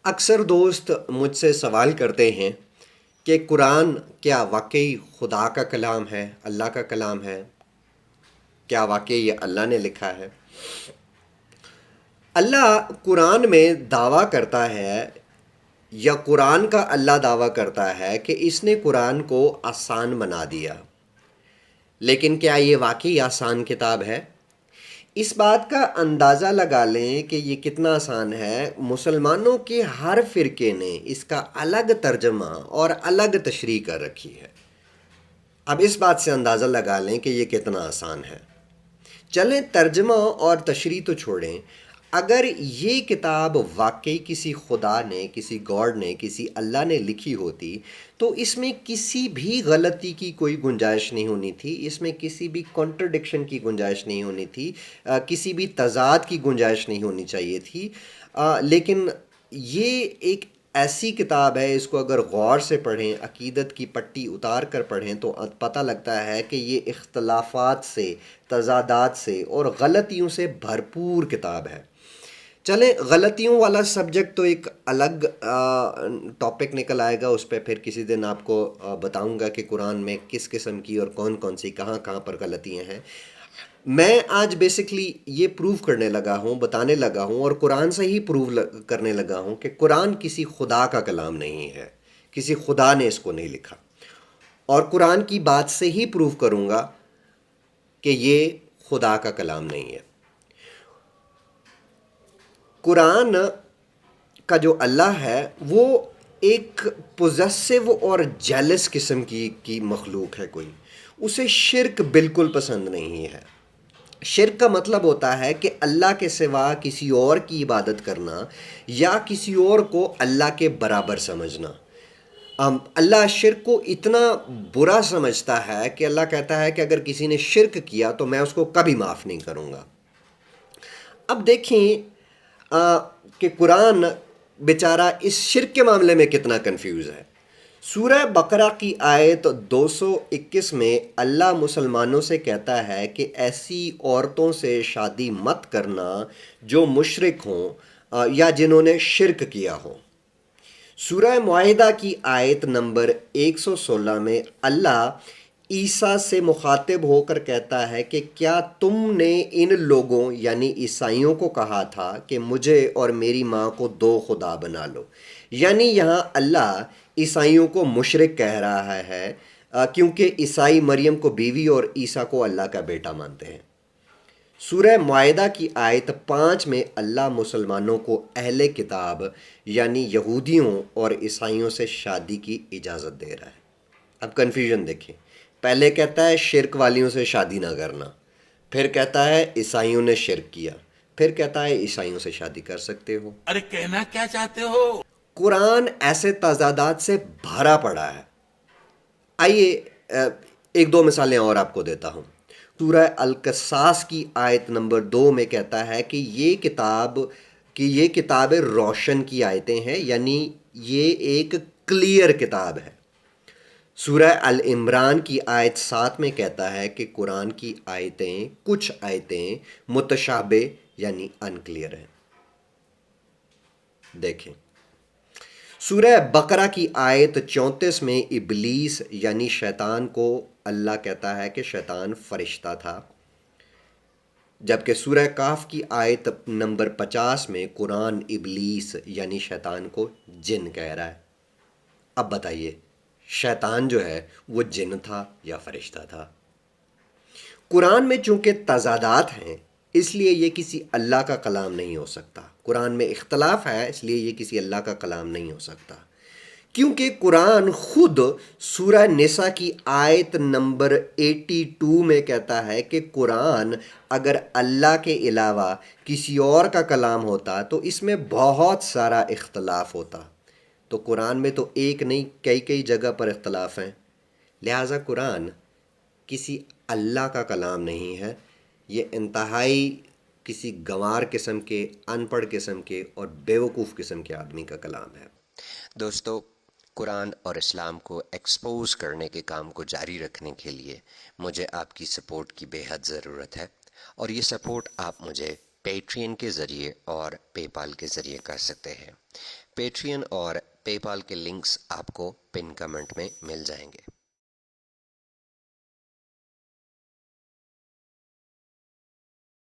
اکثر دوست مجھ سے سوال کرتے ہیں کہ قرآن کیا واقعی خدا کا کلام ہے، اللہ کا کلام ہے؟ کیا واقعی یہ اللہ نے لکھا ہے؟ اللہ قرآن میں دعویٰ کرتا ہے، یا قرآن کا اللہ دعویٰ کرتا ہے کہ اس نے قرآن کو آسان بنا دیا، لیکن کیا یہ واقعی آسان کتاب ہے؟ اس بات کا اندازہ لگا لیں کہ یہ کتنا آسان ہے۔ مسلمانوں کے ہر فرقے نے اس کا الگ ترجمہ اور الگ تشریح کر رکھی ہے۔ اب اس بات سے اندازہ لگا لیں کہ یہ کتنا آسان ہے۔ چلیں ترجمہ اور تشریح تو چھوڑیں، اگر یہ کتاب واقعی کسی خدا نے، کسی گاڈ نے، کسی اللہ نے لکھی ہوتی تو اس میں کسی بھی غلطی کی کوئی گنجائش نہیں ہونی تھی، اس میں کسی بھی کانٹرڈکشن کی گنجائش نہیں ہونی تھی، کسی بھی تضاد کی گنجائش نہیں ہونی چاہیے تھی۔ لیکن یہ ایک ایسی کتاب ہے، اس کو اگر غور سے پڑھیں، عقیدت کی پٹی اتار کر پڑھیں تو پتہ لگتا ہے کہ یہ اختلافات سے، تضادات سے اور غلطیوں سے بھرپور کتاب ہے۔ چلیں غلطیوں والا سبجیکٹ تو ایک الگ ٹاپک نکل آئے گا، اس پہ پھر کسی دن آپ کو بتاؤں گا کہ قرآن میں کس قسم کی اور کون کون سی کہاں کہاں پر غلطیاں ہیں۔ میں آج بیسکلی یہ پروو کرنے لگا ہوں، بتانے لگا ہوں اور قرآن سے ہی پروو کرنے لگا ہوں کہ قرآن کسی خدا کا کلام نہیں ہے، کسی خدا نے اس کو نہیں لکھا، اور قرآن کی بات سے ہی پروو کروں گا کہ یہ خدا کا کلام نہیں ہے۔ قرآن کا جو اللہ ہے وہ ایک پوزیسو اور جیلس قسم کی مخلوق ہے، کوئی اسے شرک بالکل پسند نہیں ہے۔ شرک کا مطلب ہوتا ہے کہ اللہ کے سوا کسی اور کی عبادت کرنا یا کسی اور کو اللہ کے برابر سمجھنا۔ اللہ شرک کو اتنا برا سمجھتا ہے کہ اللہ کہتا ہے کہ اگر کسی نے شرک کیا تو میں اس کو کبھی معاف نہیں کروں گا۔ اب دیکھیں کہ قرآن بیچارہ اس شرک کے معاملے میں کتنا کنفیوز ہے۔ سورہ بقرہ کی آیت 221 میں اللہ مسلمانوں سے کہتا ہے کہ ایسی عورتوں سے شادی مت کرنا جو مشرک ہوں یا جنہوں نے شرک کیا ہو۔ سورہ معاہدہ کی آیت نمبر 116 میں اللہ عیسیٰ سے مخاطب ہو کر کہتا ہے کہ کیا تم نے ان لوگوں یعنی عیسائیوں کو کہا تھا کہ مجھے اور میری ماں کو دو خدا بنا لو؟ یعنی یہاں اللہ عیسائیوں کو مشرک کہہ رہا ہے، کیونکہ عیسائی مریم کو بیوی اور عیسیٰ کو اللہ کا بیٹا مانتے ہیں۔ سورہ معاہدہ کی آیت 5 میں اللہ مسلمانوں کو اہل کتاب یعنی یہودیوں اور عیسائیوں سے شادی کی اجازت دے رہا ہے۔ اب کنفیوژن دیکھیں، پہلے کہتا ہے شرک والیوں سے شادی نہ کرنا، پھر کہتا ہے عیسائیوں نے شرک کیا، پھر کہتا ہے عیسائیوں سے شادی کر سکتے ہو۔ ارے کہنا کیا چاہتے ہو؟ قرآن ایسے تضادات سے بھرا پڑا ہے۔ آئیے ایک دو مثالیں اور آپ کو دیتا ہوں۔ سورہ القصاص کی آیت نمبر 2 میں کہتا ہے کہ یہ کتاب روشن کی آیتیں ہیں، یعنی یہ ایک کلیئر کتاب ہے۔ سورہ العمران کی آیت 7 میں کہتا ہے کہ قرآن کی کچھ آیتیں متشابہ یعنی انکلیئر ہیں۔ دیکھیں سورہ بقرہ کی آیت 34 میں ابلیس یعنی شیطان کو اللہ کہتا ہے کہ شیطان فرشتہ تھا، جبکہ سورہ کہف کی آیت نمبر 50 میں قرآن ابلیس یعنی شیطان کو جن کہہ رہا ہے۔ اب بتائیے شیطان جو ہے وہ جن تھا یا فرشتہ تھا؟ قرآن میں چونکہ تضادات ہیں اس لیے یہ کسی اللہ کا کلام نہیں ہو سکتا۔ قرآن میں اختلاف ہے اس لیے یہ کسی اللہ کا کلام نہیں ہو سکتا، کیونکہ قرآن خود سورہ نساء کی آیت نمبر 82 میں کہتا ہے کہ قرآن اگر اللہ کے علاوہ کسی اور کا کلام ہوتا تو اس میں بہت سارا اختلاف ہوتا۔ تو قرآن میں تو ایک نہیں کئی جگہ پر اختلاف ہیں، لہٰذا قرآن کسی اللہ کا کلام نہیں ہے، یہ انتہائی کسی گنوار قسم کے، ان پڑھ قسم کے اور بیوقوف قسم کے آدمی کا کلام ہے۔ دوستو، قرآن اور اسلام کو ایکسپوز کرنے کے کام کو جاری رکھنے کے لیے مجھے آپ کی سپورٹ کی بے حد ضرورت ہے، اور یہ سپورٹ آپ مجھے پیٹرین کے ذریعے اور پے پال کے ذریعے کر سکتے ہیں۔ پیٹرین اور پے پال کے لنکس آپ کو پن کمنٹ میں مل جائیں گے.